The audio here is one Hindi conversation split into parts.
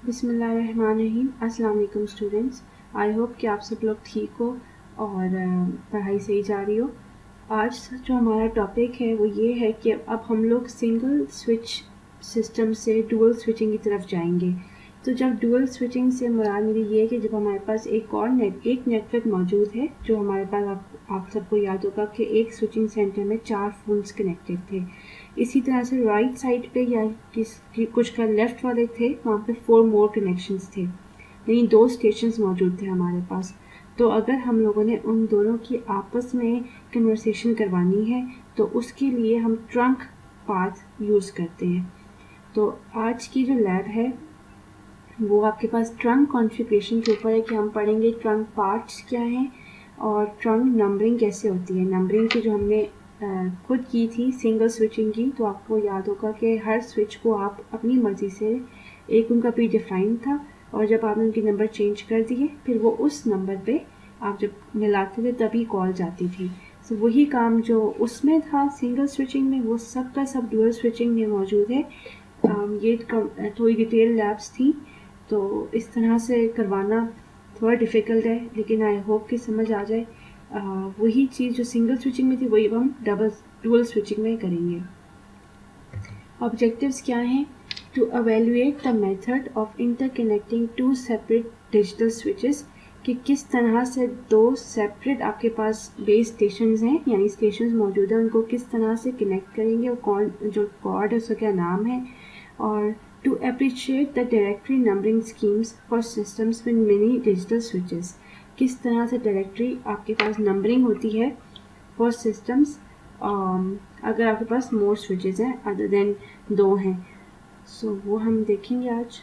बिस्मिल्लाहिर्रहमानिर्रहीम। अस्सलाम वालेकुम स्टूडेंट्स। आई होप कि आप सब लोग ठीक हो और पढ़ाई सही जा रही हो। आज जो हमारा टॉपिक है वो ये है कि अब हम लोग सिंगल स्विच सिस्टम से डुअल स्विचिंग की तरफ जाएंगे। तो जब डुअल स्विचिंग से मुराद मेरी ये है कि जब हमारे पास एक नेटवर्क मौजूद है, जो हमारे पास आप सबको याद होगा कि एक स्विचिंग सेंटर में 4 फ़ोन्स कनेक्टेड थे। इसी तरह से राइट साइड पे या कुछ का लेफ़्ट वाले थे, वहाँ पे 4 मोर कनेक्शंस थे, यानी 2 स्टेशंस मौजूद थे हमारे पास। तो अगर हम लोगों ने उन दोनों की आपस में कन्वर्सेशन करवानी है तो उसके लिए हम ट्रंक पाथ यूज़ करते हैं। तो आज की जो लैब है वो आपके पास ट्रंक कॉन्फ़िगरेशन के ऊपर है कि हम पढ़ेंगे ट्रंक पार्ट्स क्या हैं और ट्रंक नंबरिंग कैसे होती है। नंबरिंग की जो हमने खुद की थी सिंगल स्विचिंग की, तो आपको याद होगा कि हर स्विच को आप अपनी मर्ज़ी से, एक उनका प्री डिफाइंड था और जब आपने उनके नंबर चेंज कर दिए फिर वो उस नंबर पे आप जब मिलाते थे तभी कॉल जाती थी। तो वही काम जो उसमें था सिंगल स्विचिंग में, वो सब का सब डुअल स्विचिंग में मौजूद है। ये थोड़ी डिटेल लैब्स थी, तो इस तरह से करवाना थोड़ा डिफ़िकल्ट है, लेकिन आई होप कि समझ आ जाए। वही चीज़ जो सिंगल स्विचिंग में थी वही हम डुअल स्विचिंग में करेंगे। ऑब्जेक्टिव्स क्या हैं? To evaluate the method of interconnecting 2 separate digital switches, कि किस तरह से 2 सेपरेट आपके पास बेस स्टेशंस हैं, यानी स्टेशंस मौजूद हैं, उनको किस तरह से कनेक्ट करेंगे और कौन जो कॉर्ड है उसका क्या नाम है। और to appreciate the directory numbering schemes for systems with many digital switches, किस तरह से डायरेक्टरी आपके पास नंबरिंग होती है फॉर सिस्टम्स अगर आपके पास मोर स्विचेस हैं अदर देन 2 हैं। सो वो हम देखेंगे आज।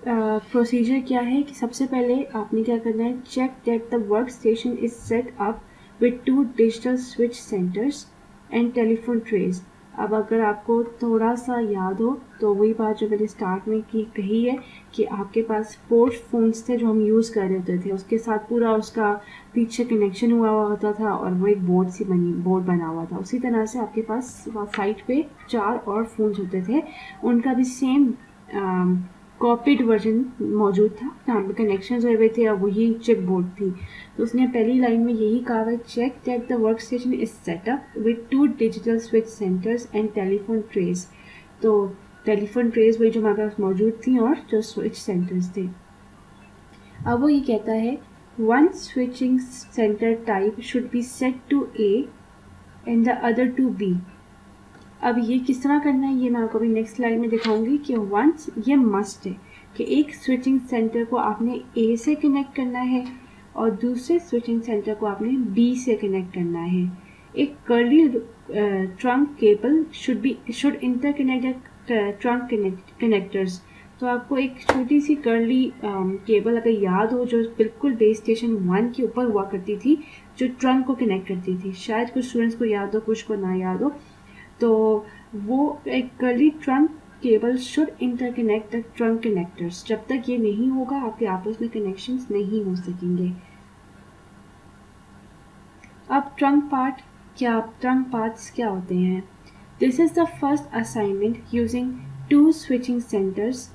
प्रोसीजर क्या है कि सबसे पहले आपने क्या करना है, check that the work station is set up with 2 digital switch centres and telephone trace. अब अगर आपको थोड़ा सा याद हो तो वही बात जो मैंने स्टार्ट में कही है कि आपके पास 4 फ़ोन्स थे जो हम यूज़ कर रहे होते थे, उसके साथ पूरा उसका पीछे कनेक्शन हुआ होता था और वो एक बोर्ड बना हुआ था। उसी तरह से आपके पास साइड पे 4 और फ़ोन्स होते थे, उनका भी सेम कॉपीड वर्जन मौजूद था जहाँ पे कनेक्शन हुए हुए थे और वही चिप बोर्ड थी। तो उसने पहली लाइन में यही कहा है, check that the work station is set up with 2 digital switch centres and telephone trace. तो टेलीफोन ट्रेस वही जो हमारे पास मौजूद थी और जो स्विच सेंटर्स थे। अब वो ये कहता है, one switching centre type should be set to A and the other to B. अब ये किस तरह करना है ये मैं आपको अभी नेक्स्ट स्लाइड में दिखाऊंगी कि वंस ये मस्ट है कि एक स्विचिंग सेंटर को आपने ए से कनेक्ट करना है और दूसरे स्विचिंग सेंटर को आपने बी से कनेक्ट करना है। एक curly trunk cable should interconnect trunk connectors. तो आपको एक छोटी सी कर्ली केबल अगर याद हो जो बिल्कुल बेस स्टेशन 1 के ऊपर हुआ करती थी, जो ट्रंक को कनेक्ट करती थी, शायद कुछ स्टूडेंट्स को याद हो कुछ को ना याद हो, तो वो एक curly trunk cable should interconnect the trunk connectors. जब तक ये नहीं होगा आपके आपस में कनेक्शंस नहीं हो सकेंगे। अब ट्रंक पार्ट्स क्या होते हैं? This is the first assignment using 2 switching centres.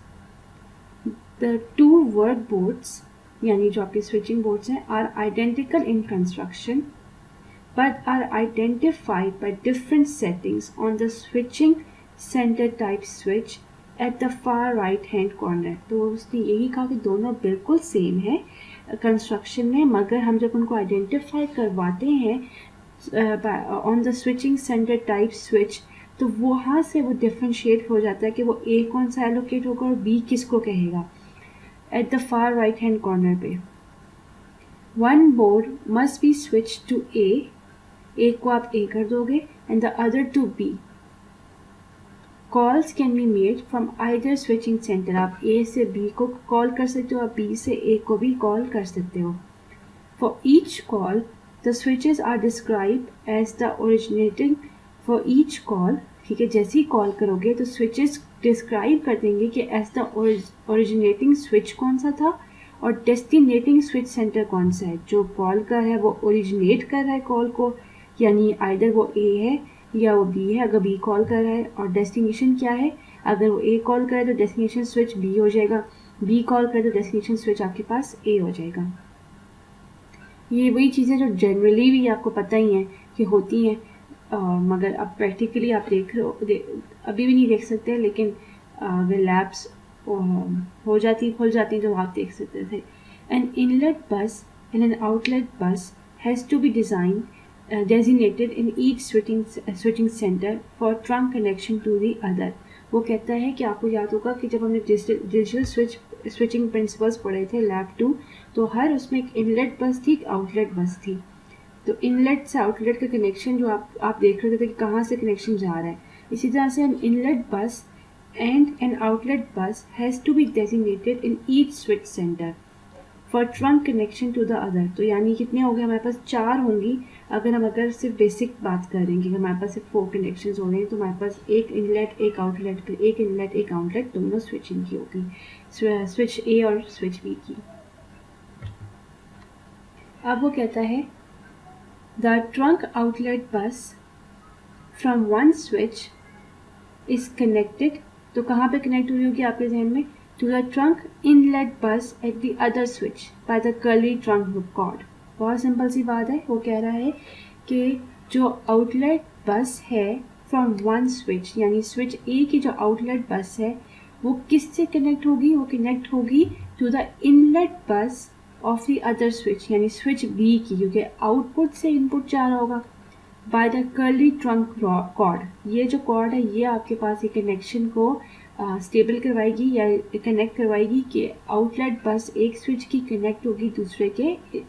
The 2 word boards, यानी जो आपके स्विचिंग बोर्ड्स हैं, are identical in construction but are identified by different settings on the switching center type switch at the far right hand corner। तो उसने यही कहा कि दोनों बिल्कुल सेम है कंस्ट्रक्शन में, मगर हम जब उनको आइडेंटिफाई करवाते हैं on the switching centre type switch, तो वहाँ से वो डिफ्रेंशिएट हो जाता है कि वो ए कौन सा एलोकेट होगा और बी किसको कहेगा। At the far right hand corner पे one board must be switch to A, एक को आप ए कर दोगे, and the other to B. Calls can be made from either switching centre. आप ए से बी को कॉल कर सकते हो, आप बी से ए को भी कॉल कर सकते हो। For each call the switches are describe as the originating for each call. ठीक है, जैसे ही कॉल करोगे तो स्विचेस डिस्क्राइब कर देंगे कि एज द ओरिजिनेटिंग स्विच कौन सा था और डेस्टिनेटिंग स्विच सेंटर कौन सा है। जो कॉल कर है वो ओरिजिनेट कर रहा है कॉल को, यानी आइदर वो ए है या वो बी है अगर बी कॉल कर रहा है, और डेस्टिनेशन क्या है अगर वो A कॉल करे तो डेस्टिनेशन स्विच B हो जाएगा, B कॉल करे तो डेस्टिनेशन स्विच आपके पास A हो जाएगा। ये वही चीज़ें जो जनरली भी आपको पता ही हैं कि होती हैं, मगर अब प्रैक्टिकली आप देख रहे हो, अभी भी नहीं देख सकते, लेकिन वे लैब्स हो जाती खुल जाती तो आप देख सकते थे। An inlet bus and an outlet bus has to be design designated in each switching center for trunk connection to the other। वो कहता है कि आपको याद होगा कि जब हमने डिजिटल स्विचिंग प्रिंसिपल्स पढ़े थे लैब 2, तो हर उसमें एक इनलेट बस थी, एक आउटलेट बस थी। तो इनलेट से आउटलेट का कनेक्शन जो आप देख रहे थे कि कहाँ से कनेक्शन जा रहा है, इसी तरह से an inlet bus and an outlet bus has to be designated in each switch centre for trunk connection to the other. तो यानी कितने हो गए हमारे पास, 4 होंगी। अगर सिर्फ बेसिक बात करेंगे कि हमारे पास सिर्फ 4 कनेक्शन हो रहे हैं, तो हमारे पास एक इनलेट एक आउटलेट, एक इनलेट एक आउटलेट दोनों स्विचिंग की होगी, स्विच ए और स्विच बी की। अब वो कहता है द ट्रंक आउटलेट बस from one switch is connected, तो कहाँ पे कनेक्ट हुई होगी आपके जहन में, to the trunk inlet bus at the other switch by the curly trunk cord। बहुत सिंपल सी बात है। वो कह रहा है कि जो आउटलेट बस है फ्रॉम वन स्विच, यानी स्विच ए की जो आउटलेट बस है वो किससे कनेक्ट होगी, वो कनेक्ट होगी to the inlet bus of the other switch, यानी स्विच बी की, क्योंकि आउटपुट से इनपुट जा रहा होगा, by the curly trunk cord. ये जो कॉर्ड है ये आपके पास ये कनेक्शन को स्टेबल करवाएगी या कनेक्ट करवाएगी कि आउटलेट बस एक स्विच की कनेक्ट होगी दूसरे के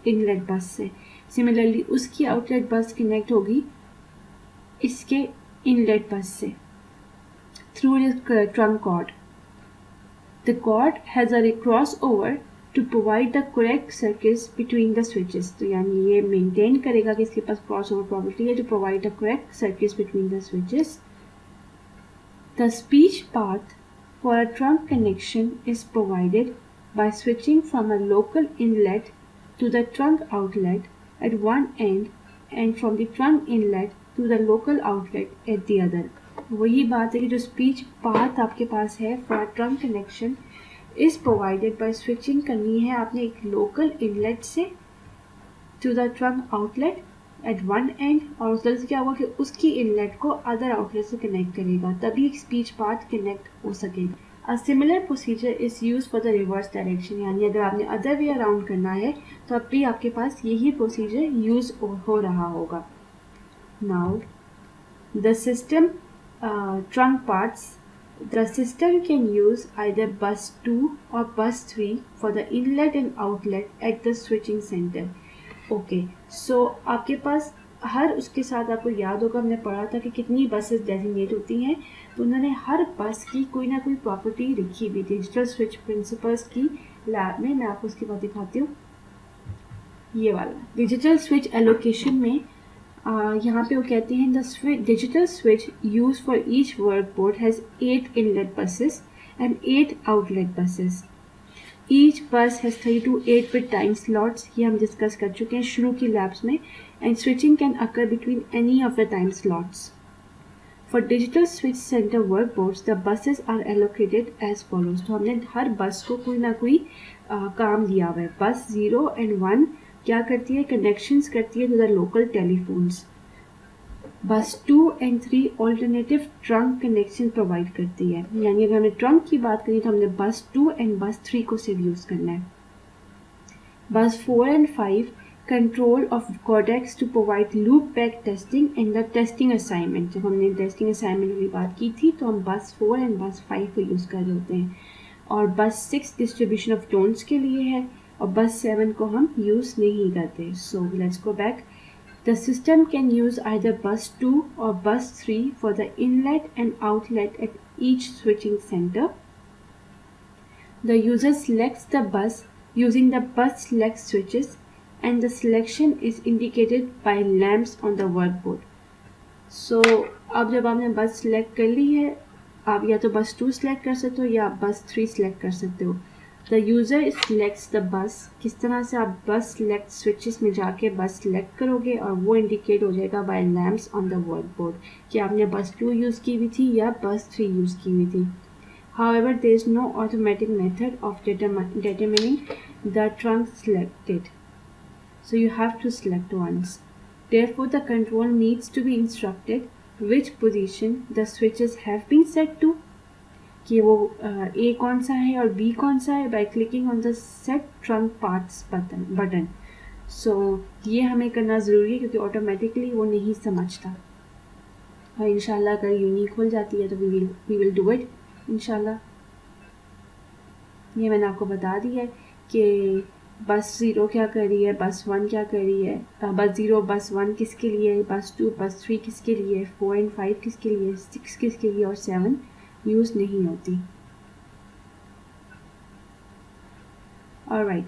इनलेट बस से। सिमिलरली उसकी आउटलेट बस कनेक्ट होगी इसके इनलेट बस से through the trunk cord. The cord has a cross over to provide the correct circuits between the switches. तो यानी ये मेंटेन करेगा कि इसके पास क्रॉस ओवर प्रॉपर्टी है to provide the correct circuits between the switches. The speech path for a trunk connection is provided by switching from a local inlet to the trunk outlet at one end and from the trunk inlet to the local outlet at the other। वही बात है कि जो speech path आपके पास है for a trunk connection is provided by switching करनी है आपने एक local inlet से to the trunk outlet at one end, और उस तरह से क्या होगा कि उसकी इनलेट को अदर आउटलेट से कनेक्ट करेगा, तभी एक स्पीच पाथ कनेक्ट हो सकेगा। A similar procedure is use for the reverse direction, यानी अगर आपने अदर वे अराउंड करना है तो अब भी आपके पास यही प्रोसीजर यूज हो रहा होगा। Now the system trunk parts, the system can use either bus 2 और bus 3 for the inlet and outlet at the switching centre. Okay, so आपके पास हर उसके साथ आपको याद होगा हमने पढ़ा था कि कितनी बसेस डेजिग्नेट होती हैं, तो उन्होंने हर बस की कोई ना कोई प्रॉपर्टी लिखी हुई डिजिटल स्विच प्रिंसिपल्स की लैब में। मैं आपको उसके बाद दिखाती हूँ। ये वाला डिजिटल स्विच एलोकेशन में यहाँ पे वो कहते हैं the digital switch use for each work board has 8 inlet buses and 8 outlet buses. Each bus has 3 to 8 bit time slots, ये हम डिस्कस कर चुके हैं शुरू की लैब्स में, and switching can occur between any of the time slots. For digital switch center workboards, the buses are allocated as follows। तो हमने हर बस को कोई ना कोई काम दिया हुआ है। बस 0 and 1 क्या करती है, कनेक्शंस करती है टू द लोकल टेलीफोन्स। बस 2 and 3 alternative trunk connection provide करती है, यानी अगर हमने ट्रंक की बात करी तो हमने बस 2 and बस 3 को सिर्फ यूज़ करना है। बस 4 and 5 control of codecs to provide loop back testing and the testing assignment. जब हमने टेस्टिंग असाइनमेंट की बात की थी तो हम बस 4 and बस 5 को यूज़ कर रहे होते हैं, और बस 6 डिस्ट्रीब्यूशन ऑफ टोन्स के लिए है, और बस 7 को हम यूज़ नहीं करते। So let's go back. The system can use either bus 2 or bus 3 for the inlet and outlet at each switching center. The user selects the bus using the bus select switches and the selection is indicated by lamps on the workboard. So अब जब आपने बस select कर ली है, आप या तो बस 2 select कर सकते हो या आप बस 3 select कर सकते हो। The user selects the bus, किस तरह से आप बस सिलेक्ट स्विचेस में जाके बस सिलेक्ट करोगे और वो इंडिकेट हो जाएगा by lamps on the work board कि आपने बस 2 यूज़ की हुई थी या बस 3 यूज़ की हुई थी. However, there is no automatic method of determining the trunk selected, so you have to select once. Therefore, the control needs to be instructed which position the switches have been set to, कि वो A कौन सा है और B कौन सा है, by clicking on the set trunk paths button. So ये हमें करना ज़रूरी है क्योंकि ऑटोमेटिकली वो नहीं समझता, और इंशाल्लाह अगर यूनिक खुल जाती है तो we will do it इंशाल्लाह. ये मैंने आपको बता दिया है कि बस 0 क्या कर रही है, बस 1 क्या कर रही है, बस 0 बस 1 किसके लिए है, बस 2 बस 3 किसके लिए, 4 एंड 5 किसके लिए, 6 किसके लिए और 7 यूज़ नहीं होती. ऑलराइट,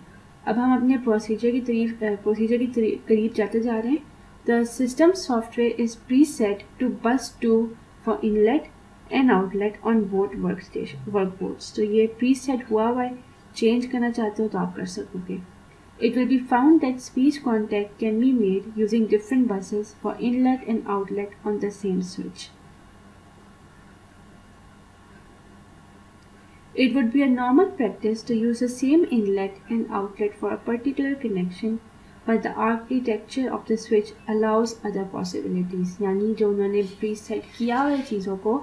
अब हम अपने प्रोसीजर के करीब जाते जा रहे हैं. The system software is pre set to bus 2 for inlet and outlet on both work boards. तो ये प्री सेट हुआ है, चेंज करना चाहते हो तो आप कर सकोगे. It will be found that speech contact can be made using different buses for inlet and outlet on the same switch. It would be a normal practice to use the same inlet and outlet for a particular connection, but the architecture of the switch allows other possibilities. यानी जो उन्होंने preset किया हुआ चीज़ों को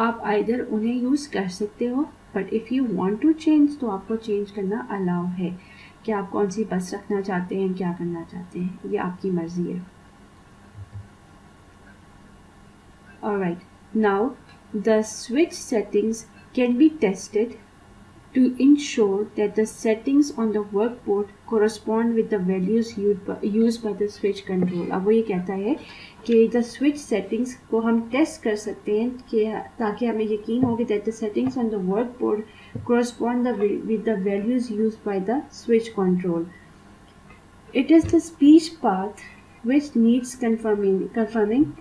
आप either उन्हें यूज़ कर सकते हो, but if you want to change तो आपको change करना allow है कि आप कौन सी बस रखना चाहते हैं, क्या करना चाहते हैं, ये आपकी मर्ज़ी है. Alright, now the switch settings can be tested to ensure that the settings on the workboard correspond with the values used by the switch control. अब वो ये कहता है कि the switch settings को हम टेस्ट कर सकते हैं कि ताकि हमें यकीन हो कि that the settings on the workboard correspond with the values used by the switch control. It is the speech path which needs confirming,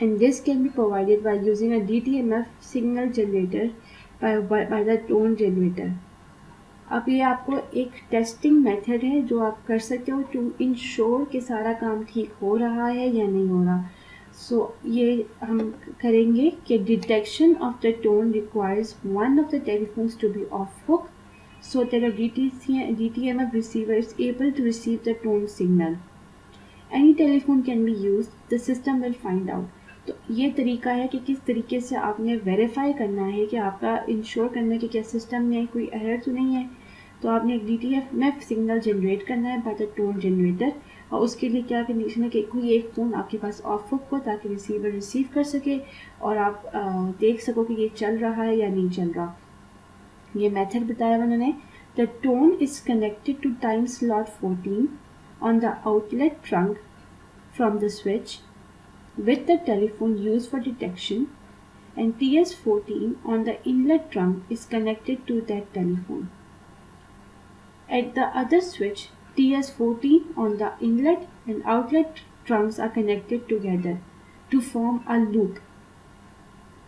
and this can be provided by using a DTMF signal generator by the tone generator. अब ये आपको एक टेस्टिंग मेथड है जो आप कर सकते हो टू इंश्योर कि सारा काम ठीक हो रहा है या नहीं हो रहा. सो ये हम करेंगे कि detection of the tone requires one of the telephones to be off hook so that a DTMF receiver is able to receive the tone signal. Any telephone can be used, the system will find out. तो ये तरीका है कि किस तरीके से आपने वेरीफाई करना है कि आपका इंश्योर करना है कि क्या सिस्टम में कोई एरर तो नहीं है. तो आपने एक DTMF सिग्नल जनरेट करना है बाय द टोन जनरेटर, और उसके लिए क्या कंडीशन है कि कोई एक फ़ोन आपके पास ऑफ हुक हो ताकि रिसीवर रिसीव कर सके और आप देख सको कि ये चल रहा है या नहीं चल रहा. ये मेथड बताया उन्होंने. The tone is connected to time slot 14 on the outlet trunk from the switch with the telephone used for detection, and TS14 on the inlet trunk is connected to that telephone. At the other switch, TS14 on the inlet and outlet trunks are connected together to form a loop.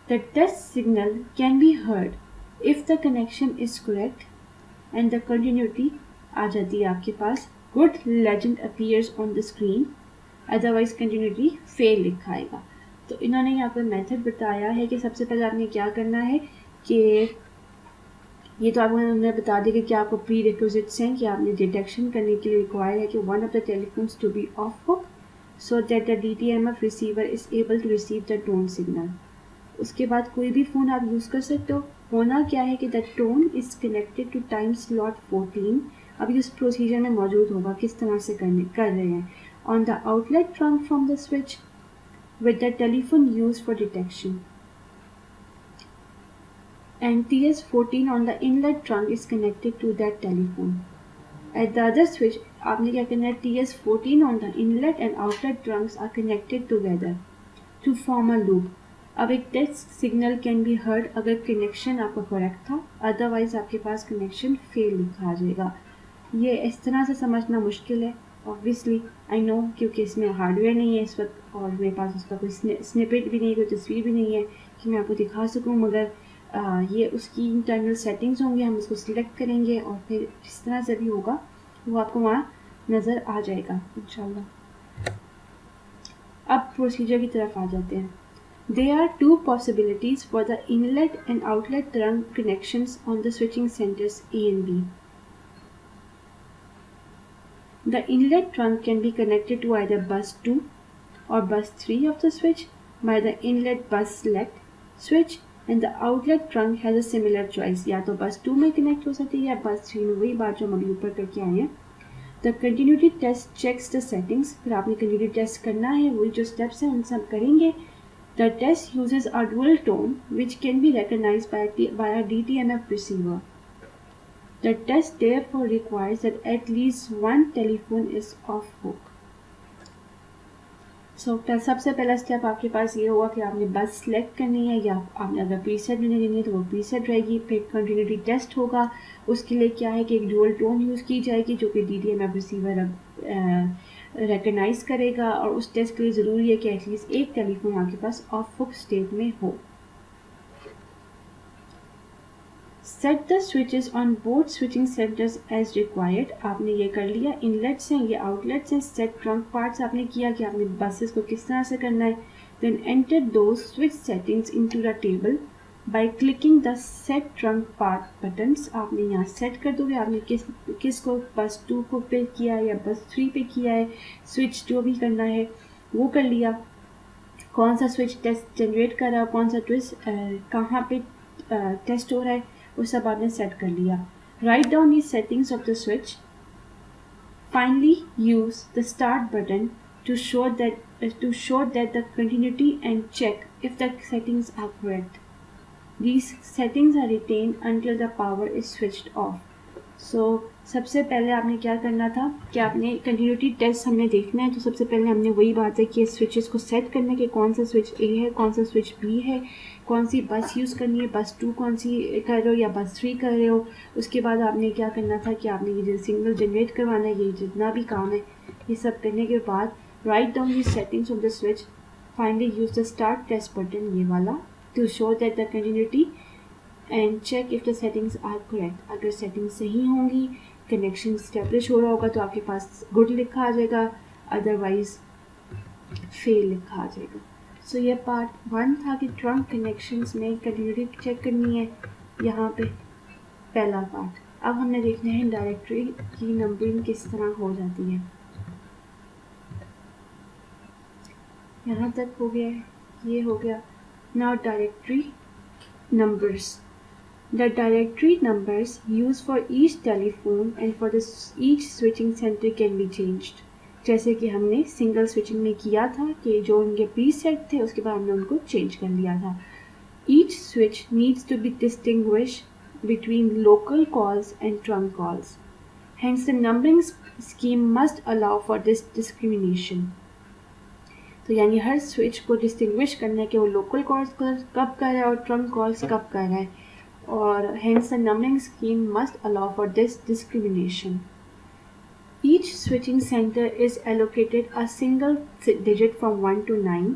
The test signal can be heard if the connection is correct and the continuity आ जाती है आपके पास. Good legend appears on the screen. Otherwise continuity fail लिखाएगा. तो इन्होंने यहाँ पर मेथड बताया है कि सबसे पहले आपने क्या करना है कि ये तो आपको उन्होंने बता दिया कि क्या आपको प्री रिक्विजिट्स हैं कि आपने डिटेक्शन करने के लिए रिक्वायर है कि one of the telephones to be off hook so that the DTMF receiver is able to receive the tone signal. उसके बाद कोई भी फ़ोन आप यूज़ कर सकते हो. होना क्या है कि the tone is connected to time slot 14. अभी उस प्रोसीजर में मौजूद होगा किस तरह से कर रहे हैं. On the outlet trunk from the switch with the telephone used for detection, and TS14 on the inlet trunk is connected to that telephone. At the other switch, आपने क्या करना है, TS14 on the inlet and outlet trunks are connected together to form a loop. अब एक test signal can be heard अगर कनेक्शन आपका करेक्ट था, अदरवाइज आपके पास कनेक्शन फेल लिखा आ जाएगा. ये इस तरह से समझना मुश्किल है ऑब्वियसली, आई नो, क्योंकि इसमें हार्डवेयर नहीं है इस वक्त और मेरे पास उसका कोई स्निपेट भी नहीं है, कोई तस्वीर भी नहीं है कि मैं आपको दिखा सकूं. मगर ये उसकी इंटरनल सेटिंग्स होंगे, हम इसको सिलेक्ट करेंगे और फिर इस तरह से भी होगा वो आपको वहाँ नज़र आ जाएगा इंशाल्लाह। अब प्रोसीजर की तरफ आ जाते हैं। There are two possibilities for the inlet and outlet trunk connections on the switching centers A and B. The inlet trunk can be connected to either bus 2 or bus 3 of the switch by the inlet bus select switch, and the outlet trunk has a similar choice. या तो bus 2 में connect हो सकती है या bus 3 में, वही बात जो हम अभी ऊपर करके आए हैं। The continuity test checks the settings. फिर आपने continuity test करना है, वही जो steps हैं उनसे हम करेंगे। The test uses a dual tone which can be recognized by a DTMF receiver. The test therefore requires that at least one telephone is off hook. So सबसे पहला स्टेप आपके पास ये होगा कि आपने बस सेलेक्ट करनी है, या आपने अगर प्रीसेट लेनी है तो वो प्रीसेट रहेगी। फिर कंटिन्यूटी टेस्ट होगा, उसके लिए क्या है कि एक डुअल टोन यूज़ की जाएगी जो कि DTMF रिसीवर रिकगनाइज करेगा, और उस टेस्ट के लिए ज़रूरी है कि एटलीस्ट एक टेलीफोन आपके पास ऑफ हुक स्टेट में हो। Set the switches on both switching centres as required. आपने ये कर लिया, इनलेट्स हैं, ये आउटलेट्स हैं। सेट ट्रंक पार्ट्स आपने किया कि आपने बसेस को किस तरह से करना है। देन एंटर दो switch settings into the table by clicking the set trunk part buttons. आपने यहाँ सेट कर दोगे आपने किस को बस 2 को पे किया है या बस 3 पे किया है, स्विच जो भी करना है वो कर लिया। कौन सा स्विच टेस्ट जनरेट कर रहा है, कौन सा ट्विस्ट कहाँ पे टेस्ट हो रहा है, वो सब आपने सेट कर लिया। Write down the settings of the switch. Finally use the start button to show that the continuity and check if the settings are correct. These settings are retained until the power is switched off. So सबसे पहले आपने क्या करना था कि आपने कंटिन्यूटी टेस्ट हमने देखना है, तो सबसे पहले हमने वही बात है कि स्विचेस को सेट करना है कि कौन सा स्विच ए है, कौन सा स्विच बी है, कौन सी बस यूज़ करनी है, बस 2 कौन सी कर रहे हो या बस 3 कर रहे हो। उसके बाद आपने क्या करना था कि आपने ये जो सिग्नल जनरेट करवाना है, ये जितना भी काम है ये सब करने के बाद write down the settings of the switch. Finally use the start test button, ये वाला, to show that the continuity and check if the settings are correct. अगर सेटिंग सही होंगी, कनेक्शन स्टेब्लिश हो रहा होगा तो आपके पास गुड लिखा आ जाएगा, अदरवाइज फेल लिखा आ जाएगा। सो ये पार्ट 1 था कि ट्रंक कनेक्शंस में कंटिन्यूटी चेक करनी है, यहाँ पे पहला पार्ट। अब हमने देखना है डायरेक्टरी की नंबरिंग किस तरह हो जाती है। यहाँ तक हो गया है, ये हो गया। Now directory numbers. The directory numbers use for each telephone and for each switching centre can be changed. जैसे कि हमने सिंगल स्विचिंग में किया था कि जो उनके प्रीसेट थे उसके बाद हमने उनको चेंज कर लिया था। Each switch needs to be distinguish between local calls and trunk calls, hence the numbering scheme must allow for this discrimination. तो यानी हर स्विच को डिस्टिंग्विश करना है कि वो लोकल कॉल्स कब कर रहा है और ट्रंक कॉल्स कब कर रहा है, और hence the numbering scheme must allow for this discrimination. Each switching centre is allocated a single digit from 1 to 9.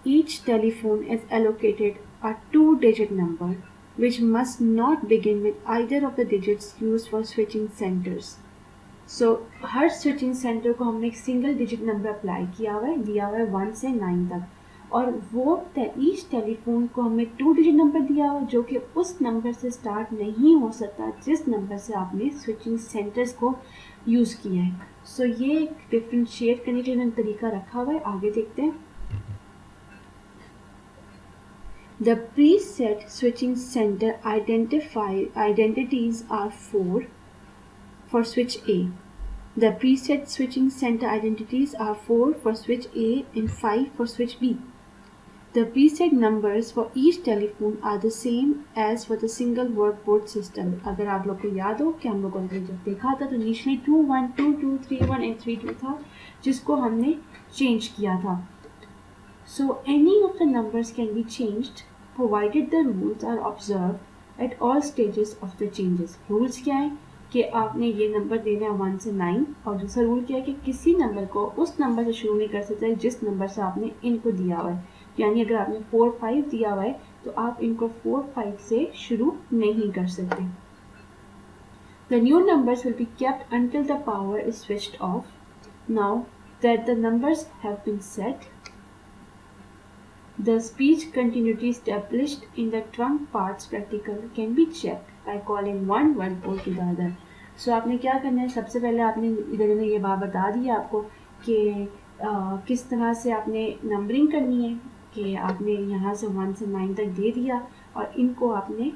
Each telephone is allocated a 2-digit number which must not begin with either of the digits used for switching centers. So her switching centre को हमने एक सिंगल डिजिट नंबर अप्लाई किया हुआ है, दिया हुआ है 1 से 9 तक, और वो ईच टेलीफोन को हमें 2 डिजिट नंबर दिया हुआ है जो कि उस नंबर से स्टार्ट नहीं हो सकता जिस नंबर से आपने स्विचिंग सेंटर्स को यूज़ किया है। सो ये एक डिफ्रेंशिएट करने के लिए मैंने तरीका रखा हुआ है, आगे देखते हैं। The preset switching centre identities are 4 for switch A. The preset switching center identities are 4 for switch A and 5 for switch B. The preset numbers for each telephone are the same as for the single word port system. अगर आप लोग को याद हो कि हम लोगों ने जब देखा था तो initially 2 1 2 2 3 1 and 3 2 था जिसको हमने चेंज किया था। So any of the numbers can be changed provided the rules are observed at all stages of the changes. Rules क्या है कि आपने ये नंबर देना है 1 से 9, और दूसरा रूल क्या है कि किसी नंबर को उस नंबर से शुरू नहीं कर सकते जिस नंबर से आपने इनको दिया हुआ है। यानी अगर आपने 4 5 दिया हुआ है तो आप इनको 4, 5 से शुरू नहीं कर सकते. The new numbers will be kept until the power is switched off. Now that the numbers have been set, the speech continuity established in the trunk parts practical can be checked by calling one word port to the other. So आपने क्या करना है, सबसे पहले आपने इधर ने ये बात बता दी आपको कि किस तरह से आपने नंबरिंग करनी है, कि आपने यहाँ से 1 से 9 तक दे दिया और इनको आपने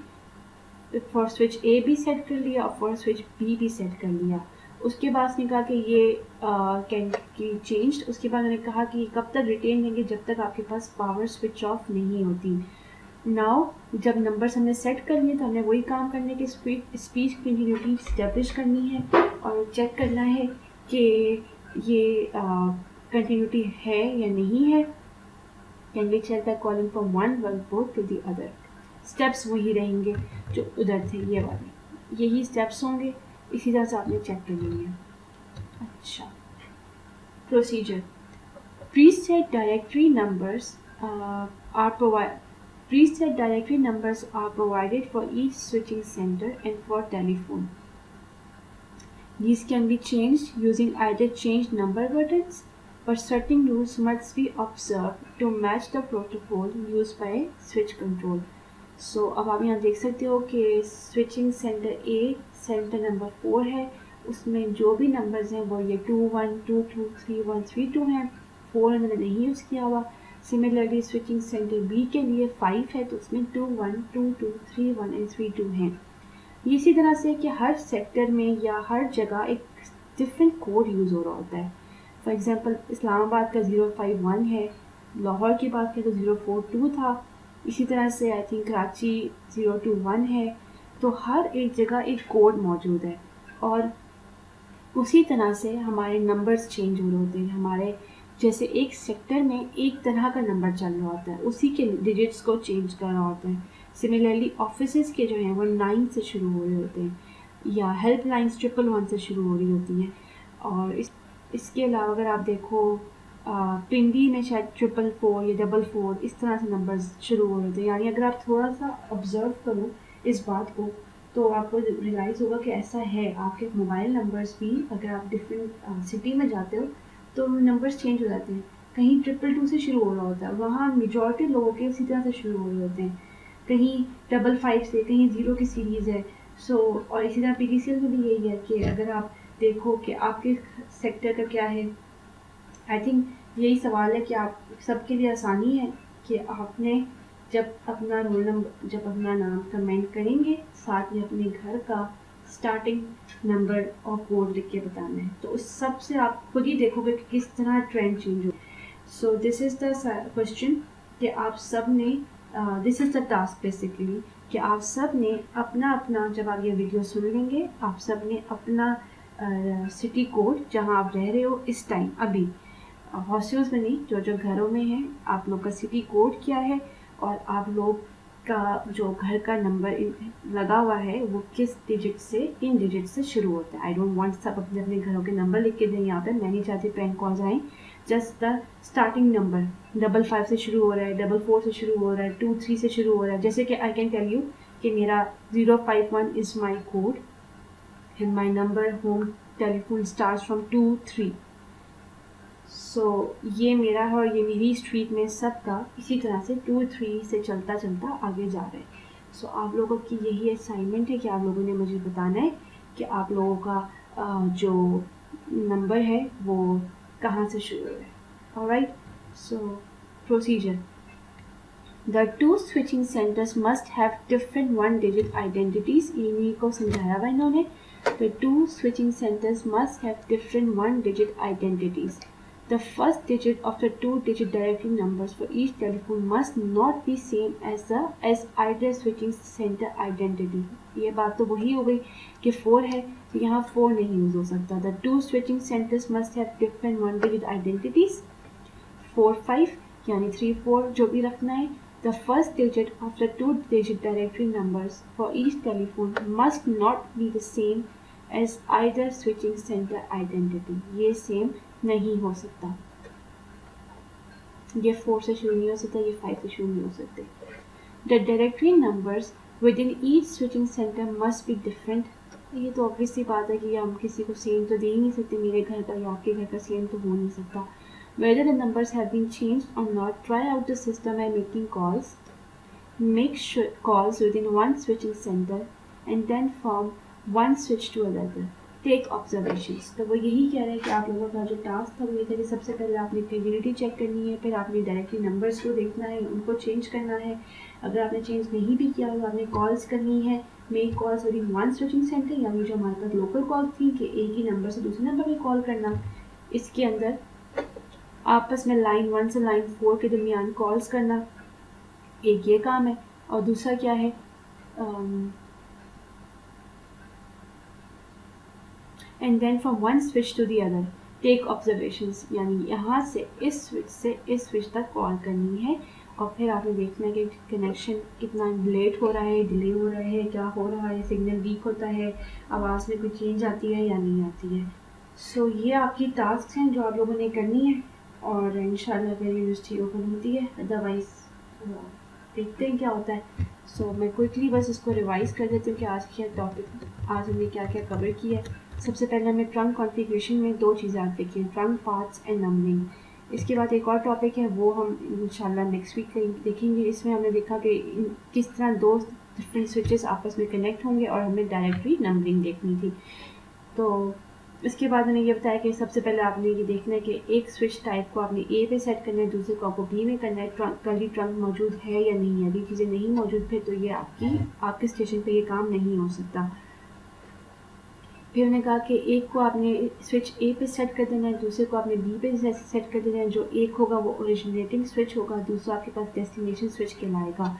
फॉर स्विच ए भी सेट कर लिया और फॉर स्विच बी भी सेट कर लिया. उसके बाद उसने कहा कि ये कैन की चेंज. उसके बाद उन्होंने कहा कि कब तक रिटेन देंगे, जब तक आपके पास पावर स्विच ऑफ नहीं होती. नाउ जब नंबर्स हमने सेट कर लिए तो हमने वही काम करने के स्पीच कंटिन्यूटी इस्टेब्लिश करनी है और चेक करना है कि ये कंटिन्यूटी है या नहीं है. Can be check by calling from one word port to the other. Steps वही रहेंगे जो उधर थे, ये वाले यही स्टेप्स होंगे. इसी तरह से आपने चेक करनी है. अच्छा, procedure. Preset directory numbers are provided for each switching center and for telephone. These can be changed using either change number buttons, but certain rules must be observed to match the protocol used by switch control. So अब आप यहाँ देख सकते हो कि switching center A centre number 4 है, उसमें जो भी नंबर्स हैं वो ये 2 1 2 2 3 1 3 2 हैं. 4 मैंने नहीं यूज़ किया हुआ. सिमिलरली स्विचिंग सेंटर बी के लिए 5 है तो उसमें 2 1 2 2 3 1 एंड 3 2 हैं. इसी तरह से कि हर सेक्टर में या हर जगह एक डिफरेंट कोड यूज़ हो रहा होता है. फॉर एग्जांपल इस्लामाबाद का 051 है, लाहौर की बात करें तो 042 था. इसी तरह से आई थिंक कराची 021 है. तो हर एक जगह एक कोड मौजूद है और उसी तरह से हमारे नंबर्स चेंज हो रहे होते हैं. हमारे जैसे एक सेक्टर में एक तरह का नंबर चल रहा होता है, उसी के डिजिट्स को चेंज कर रहा होता है. सिमिलरली ऑफिसेस के जो हैं वो 9 से शुरू हो रहे होते हैं या हेल्पलाइंस 111 से शुरू हो रही होती हैं. और इसके अलावा अगर आप देखो पिंडी में शायद 444 या 44 इस तरह से नंबर्स शुरू हो रहे होते हैं. यानी अगर आप थोड़ा सा ऑब्जर्व करो इस बात को तो आपको रियलाइज़ होगा कि ऐसा है. आपके मोबाइल नंबर्स भी अगर आप डिफरेंट सिटी में जाते हो तो नंबर्स चेंज हो जाते हैं. कहीं 222 से शुरू हो रहा होता है, वहाँ मेजॉरिटी लोगों के उसी तरह से शुरू हो रहे होते हैं. कहीं 55 से, कहीं 0 की सीरीज़ है. सो और इसी तरह PTCL में भी यही है कि अगर आप देखो कि आपके सेक्टर का क्या है. आई थिंक यही सवाल है कि आप सबके लिए आसानी है कि आपने जब अपना रोल नंबर, जब अपना नाम कमेंट करेंगे साथ में अपने घर का स्टार्टिंग नंबर और कोड लिख के बताना है. तो उस सब से आप खुद ही देखोगे कि किस तरह ट्रेंड चेंज हो. So this is the question कि आप सब ने this is the task basically कि आप सब ने अपना अपना, जब आप ये वीडियो सुन लेंगे, आप सब ने अपना सिटी कोड जहाँ आप रह रहे हो इस टाइम, अभी हॉस्टल्स में नहीं, जो घरों में हैं, आप लोग का सिटी कोड क्या है और आप लोग का जो घर का नंबर लगा हुआ है वो किस डिजिट से, इन डिजिट से शुरू होता है. आई डोंट वांट सब अपने अपने घरों के नंबर लिख के दें यहाँ पे. मैं नहीं चाहती प्रैंक कॉल्स आएँ. जस्ट द स्टार्टिंग नंबर 55 से शुरू हो रहा है, 44 से शुरू हो रहा है, 23 से शुरू हो रहा है. जैसे कि आई कैन टेल यू कि मेरा 051 is my code and my number home telephone starts from 2 3. सो ये मेरा है और ये मेरी स्ट्रीट में सबका इसी तरह से 2 3 से चलता चलता आगे जा रहा है. सो आप लोगों की यही असाइनमेंट है कि आप लोगों ने मुझे बताना है कि आप लोगों का जो नंबर है वो कहाँ से शुरू है. Alright, so procedure. The two switching centers must have different one-digit identities. इन्हीं को समझाया हुआ इन्होंने. The two switching centers must have different one-digit identities. The first digit of the two-digit directory numbers for each telephone must not be same as either switching center identity. ये बात तो वही हो गई कि 4 है तो यहाँ 4 नहीं यूज़ हो सकता. The two switching centers must have different one-digit identities. 4 5 यानी 3 4 जो भी रखना है. The first digit of the two-digit directory numbers for each telephone must not be the same as either switching center identity. ये सेम नहीं हो सकता. ये 4 से शुरू नहीं हो सकता, ये 5 से शुरू नहीं हो सकते. The directory numbers with in each switching centre must be different. ये तो ऑब्वियस सी बात है कि हम किसी को सेम तो दे ही नहीं सकते, मेरे घर का या आपके घर का सेम तो हो नहीं सकता। Whether the numbers have been changed or not, try out the system by making calls. Make sure calls within one switching center and then from one switch to another. Take observations. तो वो यही कह रहे हैं कि आप लोगों का जो टास्क था वो ये था कि सबसे पहले आपने क्रेडिबिलिटी चेक करनी है, फिर आपने डायरेक्टली नंबर्स को देखना है, उनको चेंज करना है। अगर आपने चेंज नहीं भी किया तो आपने कॉल्स करनी है, make calls with in one switching centre, यानी जो हमारे पास लोकल कॉल थी कि एक ही नंबर से दूसरे नंबर पर कॉल करना। इसके अंदर आपस में लाइन 1 से लाइन 4 के दरमियान कॉल्स करना, एक ये काम है। और दूसरा क्या है, and then from one switch to the other take observations, यानी यहाँ से इस स्विच तक कॉल करनी है और फिर आपने देखना है कि कनेक्शन कितना लेट हो रहा है, डिले हो रहा है, क्या हो रहा है, सिग्नल वीक होता है, आवाज़ में कोई चेंज आती है या नहीं आती है। सो ये आपकी टास्क हैं जो आप लोगों ने करनी है और इंशाल्लाह फिर यूनिवर्सिटी ओपन होती है, अदरवाइज़ देखते हैं क्या होता है। सो मैं क्विकली बस इसको रिवाइज़ कर देती हूँ कि आज क्या टॉपिक, आज हमने क्या क्या कवर किया है। सबसे पहले हमने ट्रंक कॉन्फ़िगरेशन में 2 चीज़ें आज देखी हैं, ट्रंक पार्ट्स एंड नंबरिंग। इसके बाद एक और टॉपिक है वो हम इंशाल्लाह नेक्स्ट वीक देखेंगे। इसमें हमने देखा कि किस तरह 2 डिफरेंट स्विचेस आपस में कनेक्ट होंगे और हमें डायरेक्टली नंबरिंग देखनी थी। तो इसके बाद मैंने ये बताया कि सबसे पहले आपने ये देखना है कि एक स्विच टाइप को आपने ए पे सेट करना है, दूसरे को आपको बी में करना है, कर्ली ट्रंक मौजूद है या नहीं है। अभी चीज़ें नहीं मौजूद फिर तो ये आपके स्टेशन पे ये काम नहीं हो सकता। फिर हमने कहा कि एक को आपने स्विच ए पे सेट कर देना है, दूसरे को आपने बी पे सेट कर देना है। जो एक होगा वो ओरिजिनेटिंग स्विच होगा, दूसरा आपके पास डेस्टिनेशन स्विच कहलाएगा।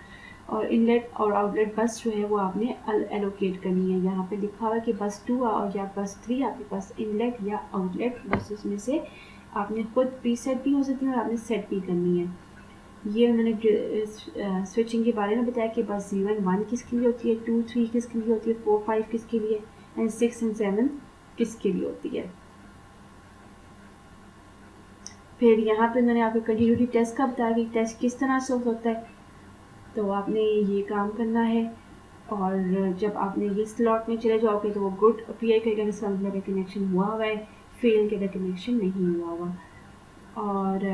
और इनलेट और आउटलेट बस जो है वो आपने एलोकेट करनी है। यहाँ पे लिखा हुआ है कि बस 2 और या बस 3 आपके पास इनलेट या आउटलेट बसेस में से आपने खुद प्री सेट भी हो सकती है और आपने सेट भी करनी है। ये उन्होंने स्विचिंग के बारे में बताया कि बस 0 और 1 किसके लिए होती है, 2 3 किसके लिए होती है, 4 5 किसके लिए, एंड 6 और 7 किसके लिए होती है। फिर यहाँ पे उन्होंने आपको कंटिन्यूटी टेस्ट का बताया कि टेस्ट किस तरह से हो सकता है। तो आपने ये काम करना है और जब आपने ये स्लॉट में चले जाओगे तो वो गुड अपीयर करेगा, इसका मतलब है कनेक्शन हुआ हुआ है, फेल के कनेक्शन नहीं हुआ हुआ। और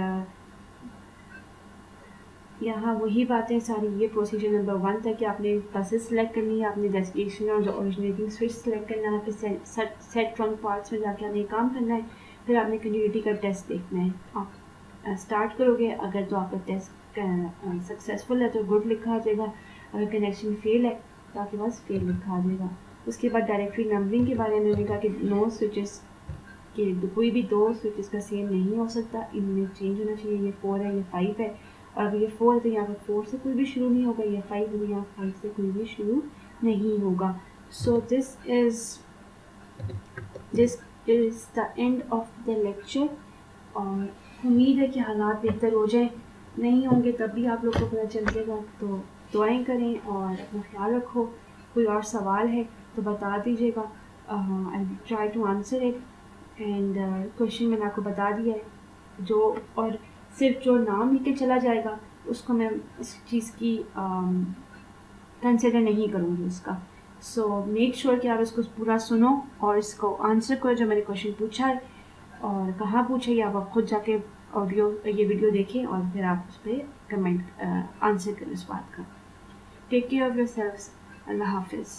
यहाँ वही बातें सारी, ये प्रोसीजर नंबर 1 था कि आपने बसेस सेलेक्ट करनी है, आपने डेस्टिनेशन और जो ओरिजिनेटिंग स्विच सेलेक्ट करना है, फिर सेट ट्रंक पार्ट्स में जाके आपने काम करना है, फिर आपने कंटिन्यूटी का टेस्ट देखना है। आप स्टार्ट करोगे, अगर तो आपका टेस्ट सक्सेसफुल है तो गुड लिखा आ जाएगा, अगर कनेक्शन फेल है तो आपके पास फेल लिखा आ जाएगा। उसके बाद डायरेक्टरी नंबरिंग के बारे में मैंने कहा कि 9 स्विचेस के कोई भी 2 स्विचेस का सेम नहीं हो सकता, इनमें चेंज होना चाहिए। ये 4 है, ये 5 है, और अगर ये 4 है तो यहाँ पर 4 से कोई भी शुरू नहीं होगा, ये 5 है तो यहाँ 5 से कोई भी शुरू नहीं होगा। So this is the end of the lecture और उम्मीद है कि हालात बेहतर हो जाए, नहीं होंगे तब भी आप लोग को पता चल जाएगा। तो दुआएं करें और अपना ख्याल रखो। कोई और सवाल है तो बता दीजिएगा, I try to answer it. And question मैंने आपको बता दिया है जो, और सिर्फ जो नाम लिख के चला जाएगा उसको मैं इस चीज़ की कंसिडर नहीं करूँगी उसका। सो मेक श्योर कि आप इसको पूरा सुनो और इसको आंसर करो जो मैंने क्वेश्चन पूछा है, और कहाँ पूछा ये आप खुद जाके ये वीडियो देखें और फिर आप उस पर कमेंट आंसर करें उस बात का। Take care of yourselves. अल्लाह हाफिज़।